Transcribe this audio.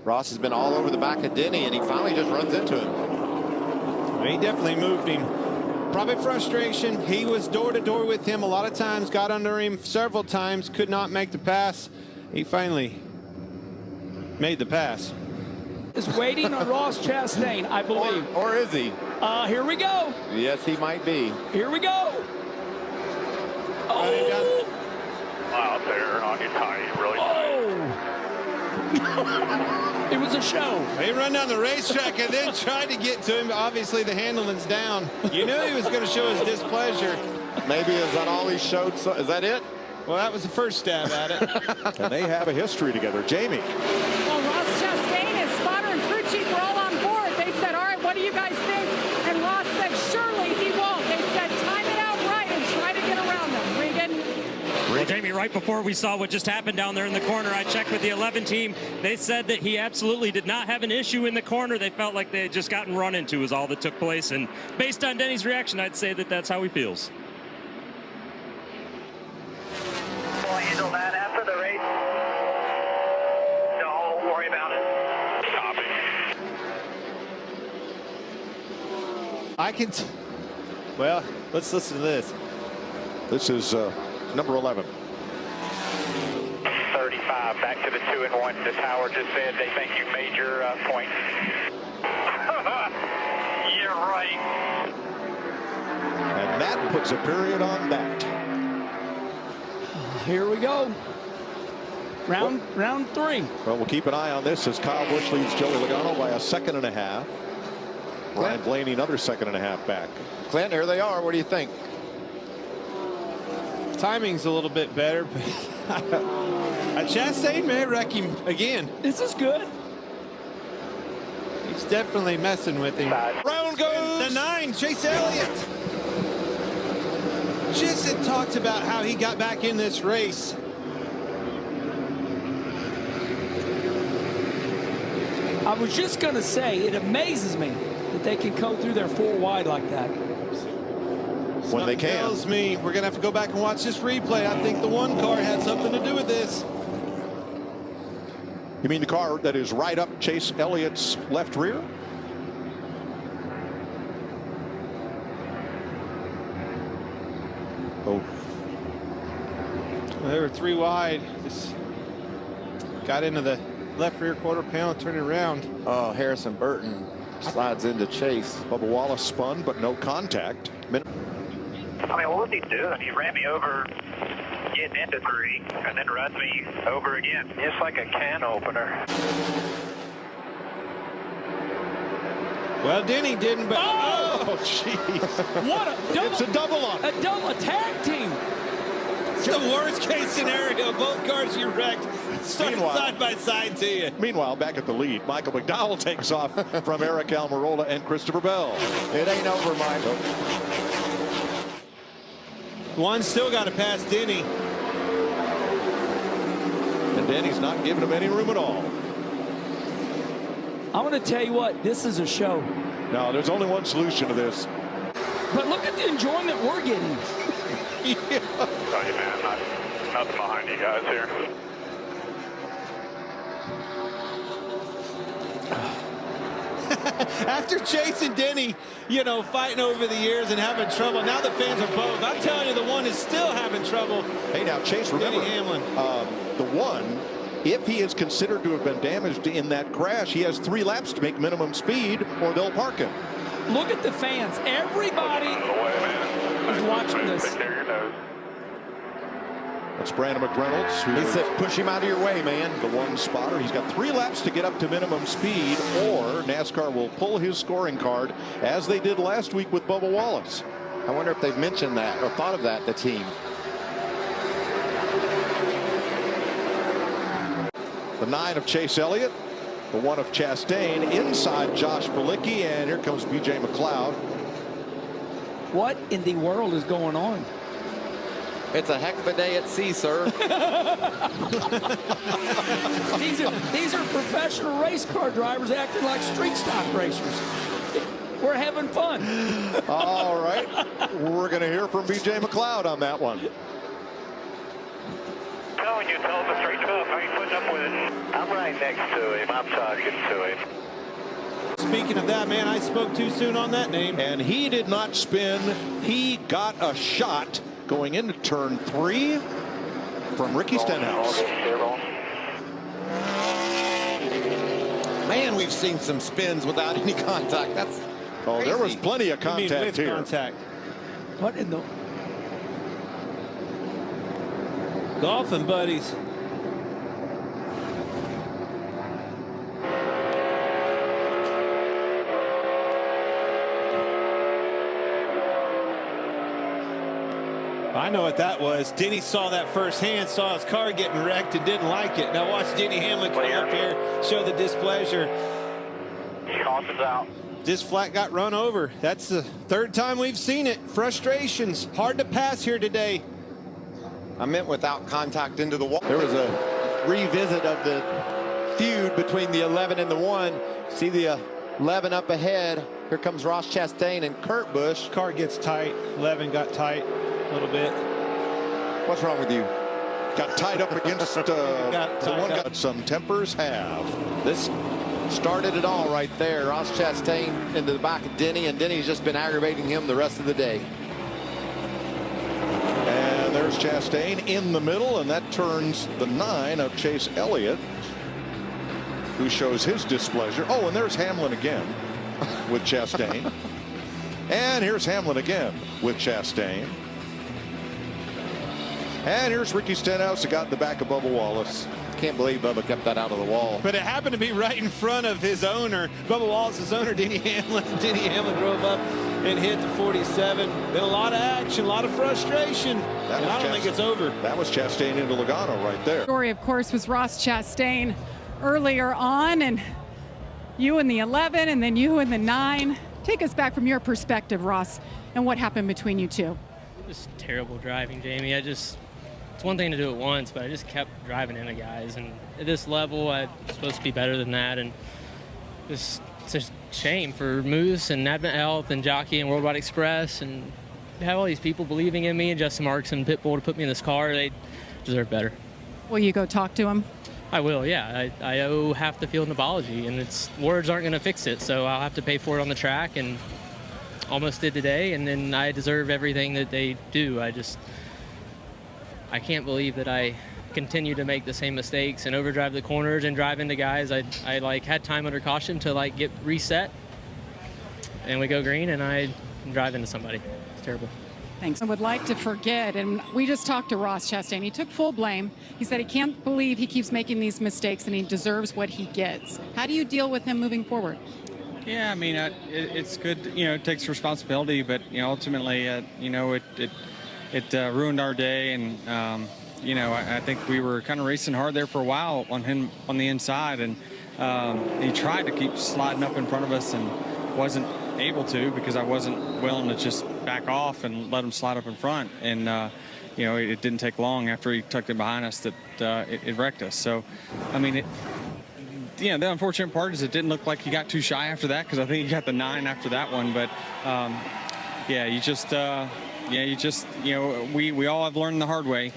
Ross has been all over the back of Denny, and he finally just runs into him. He definitely moved him. Probably frustration. He was door to door with him a lot of times, got under him several times, could not make the pass. He finally made the pass. Is waiting on Ross Chastain, I believe. Or is he? Here we go. Yes, he might be. Here we go. Oh! Out there on your tie, really. Oh! It was a show. He ran down the racetrack and then tried to get to him. Obviously, the handling's down. You knew he was going to show his displeasure. Maybe is that all he showed? Is that it? Well, that was the first stab at it. And they have a history together. Jamie. Well, Ross Chastain, his spotter and crew chief were all on board. They said, all right, what do you guys think? And Ross said, surely he won't. They said, time it out right and try to get around them. Regan? Well, Jamie, right before we saw what just happened down there in the corner, I checked with the 11 team. They said that he absolutely did not have an issue in the corner. They felt like they had just gotten run into is all that took place. And based on Denny's reaction, I'd say that that's how he feels. We'll handle that after the race. Don't worry about it. Copy. I can. Well, let's listen to this. This is number 11. 35, back to the 2 and 1. The tower just said they think you made your point. You're right. And that puts a period on that. Here we go. Round 3. Well, we'll keep an eye on this as Kyle Busch leads Joey Logano by a second and a half. Ryan Blaney another second and a half back. Clint, here they are. What do you think? Timing's a little bit better, but Chastain may wreck him again. This is good. He's definitely messing with him. Round goes The 9, Chase Elliott. Just had talked about how he got back in this race. I was just going to say, it amazes me that they can come through there 4 wide like that. When they can. Tells me we're going to have to go back and watch this replay. I think the 1 car had something to do with this. You mean the car that is right up Chase Elliott's left rear? Oh. They were 3 wide. Just got into the left rear quarter panel, turning around. Oh, Harrison Burton slides into Chase. Bubba Wallace spun, but no contact. I mean, what was he doing? He ran me over getting into 3 and then runs me over again. It's like a can opener. Well, Denny didn't, but Oh, jeez. What a double. It's a double on. A double tag team. it's the worst case scenario. Both cars you wrecked started Meanwhile- side by side to you. Meanwhile, back at the lead, Michael McDowell takes off from Eric Almirola and Christopher Bell. It ain't over, Michael. One still got to pass Denny. And Denny's not giving him any room at all. I want to tell you what, this is a show. Now, there's only one solution to this. But look at the enjoyment we're getting. Tell you, man, nothing behind you guys here. After Chase and Denny, you know, fighting over the years and having trouble, now the fans are both. I'm telling you, the 1 is still having trouble. Hey, now, Chase, remember, Denny Hamlin. the 1, if he is considered to have been damaged in that crash, he has 3 laps to make minimum speed, or they'll park him. Look at the fans. Everybody is watching this. Take care of your nose. That's Brandon McReynolds, who He said, push him out of your way, man. the 1 spotter. He's got 3 laps to get up to minimum speed, or NASCAR will pull his scoring card, as they did last week with Bubba Wallace. I wonder if they've mentioned that or thought of that, the team. The 9 of Chase Elliott, the 1 of Chastain, inside Josh Bilicki, and here comes B.J. McLeod. What in the world is going on? It's a heck of a day at sea, sir. These are professional race car drivers acting like street stock racers. We're having fun. All right, we're going to hear from B.J. McLeod on that one. know when you tell him to straighten up. How are you putting up with it? I'm right next to him. I'm talking to him. Speaking of that, man, I spoke too soon on that name. And he did not spin. He got a shot going into turn 3 from Ricky Stenhouse. Man, we've seen some spins without any contact. That's Oh, there was plenty of I mean, contact with here. contact. What in the? Golfing buddies. I know what that was. Denny saw that firsthand, saw his car getting wrecked and didn't like it. Now watch Denny Hamlin come up here, show the displeasure. Caution's out. This flat got run over. That's the 3rd time we've seen it. Frustrations. Hard to pass here today. I meant without contact into the wall. There was a revisit of the feud between the 11 and the 1. See the 11 up ahead. Here comes Ross Chastain and Kurt Busch. Car gets tight. 11 got tight a little bit. What's wrong with you? Got tied up against the one up. guy. Some tempers have. This started it all right there. Ross Chastain into the back of Denny, and Denny's just been aggravating him the rest of the day. And there's Chastain in the middle, and that turns the 9 of Chase Elliott, who shows his displeasure. Oh, and there's Hamlin again with Chastain. And here's Hamlin again with Chastain. And here's Ricky Stenhouse that got in the back of Bubba Wallace. Can't believe Bubba kept that out of the wall. But it happened to be right in front of his owner, Bubba Wallace's owner, Denny Hamlin. Denny Hamlin drove up and hit the 47. Been a lot of action, a lot of frustration. And I don't think it's over. That was Chastain into Logano right there. Story, of course, was Ross Chastain earlier on, and you in the 11 and then you in the 9. Take us back from your perspective, Ross, and what happened between you two. Just terrible driving, Jamie. It's one thing to do it once, but I just kept driving into guys. And at this level, I'm supposed to be better than that. And it's a shame for Moose and Advent Health and Jockey and Worldwide Express and have all these people believing in me and Justin Marks and Pitbull to put me in this car. They deserve better. Will you go talk to him? I will, yeah. I owe half the field an apology, and words aren't going to fix it, so I'll have to pay for it on the track, and almost did today, and then I deserve everything that they do. I can't believe that I continue to make the same mistakes and overdrive the corners and drive into guys. I had time under caution to get reset, and we go green, and I drive into somebody. It's terrible. Thanks. I would like to forget, and we just talked to Ross Chastain. He took full blame. He said he can't believe he keeps making these mistakes and he deserves what he gets. How do you deal with him moving forward? Yeah, I mean, it's good. It takes responsibility, but ultimately, it ruined our day, and I think we were kind of racing hard there for a while on him on the inside, and he tried to keep sliding up in front of us and wasn't able to because I wasn't willing to just back off and let him slide up in front, and it didn't take long after he tucked it behind us that it wrecked us. So, I mean, the unfortunate part is it didn't look like he got too shy after that, because I think he got the 9 after that one. But we all have learned the hard way.